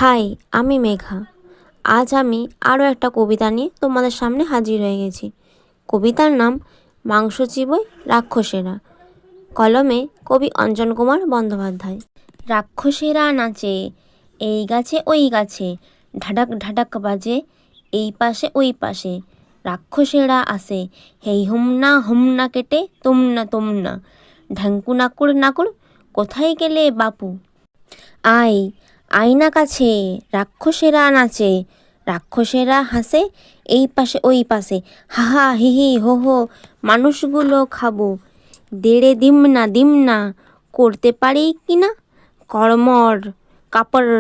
High, আমি মেঘা। আজ আমি আরও একটা কবিতা নিয়ে তোমাদের সামনে হাজির হয়ে গেছি। কবিতার নাম মাংস চিবোয় রাক্ষসেরা। কলমে কবি অঞ্জন কুমার বন্দ্যোপাধ্যায়। রাক্ষসেরা নাচে এই গাছে ওই গাছে, ঢাডাক ঢাডাক বাজে এই পাশে ওই পাশে। রাক্ষসেরা আসে হেই হুমনা কেটে তুমনা। ঢ্যাঙ্কু নাকুর নাকুর, কোথায় গেলে বাপু? আয় আয়না কাছে, রাক্ষসেরা নাচে, রাক্ষসেরা হাসে এই পাশে ওই পাশে। হাহা হিহি হো হো, মানুষগুলো খাবো, দেড়ে দিম না করতে পারি কি না? কর্মর কাপড়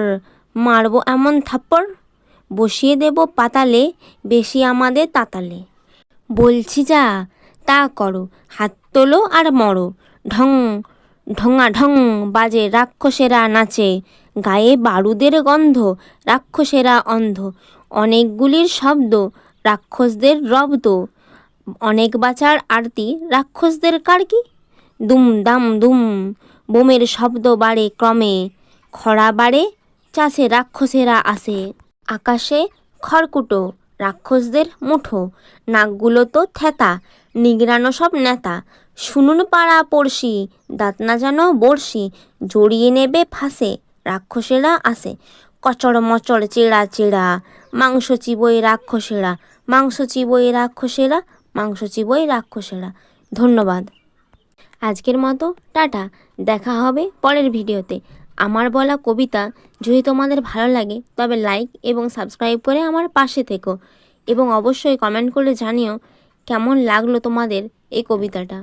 মারবো এমন থাপ্পড়, বসিয়ে দেব পাতালে বেশি আমাদের তাতালে। বলছি যা তা করো, হাত তোলো আর মরো। ঢং ঢঙা ঢং বাজে রাক্ষসেরা নাচে, গায়ে বারুদের গন্ধ, রাক্ষসেরা অন্ধ। অনেকগুলির শব্দ, রাক্ষসদের রব্দ, অনেক বাঁচার আরতি, রাক্ষসদের কারকি। দুম দাম দুম বোমের শব্দ বাড়ে ক্রমে, খরা বাড়ে চাষে রাক্ষসেরা আসে। আকাশে খড়কুটো, রাক্ষসদের মুঠো, নাকগুলো তো থ্যাতা, নিগড়ানো সব নেতা। শুনুন পাড়া পড়শি, দাঁত না যেন বড়শি, জড়িয়ে নেবে ফাঁসে, রাক্ষসেরা আসে। কচড় মচড় চেড়া চেড়া, মাংস চিবোয় রাক্ষসেরা, মাংস চিবোয় রাক্ষসেরা, মাংস চিবোয় রাক্ষসেরা। ধন্যবাদ। আজকের মতো টাটা, দেখা হবে পরের ভিডিওতে। আমার বলা কবিতা যদি তোমাদের ভালো লাগে তবে লাইক এবং সাবস্ক্রাইব করে আমার পাশে থেকো, এবং অবশ্যই কমেন্ট করে জানিও কেমন লাগলো তোমাদের এই কবিতাটা।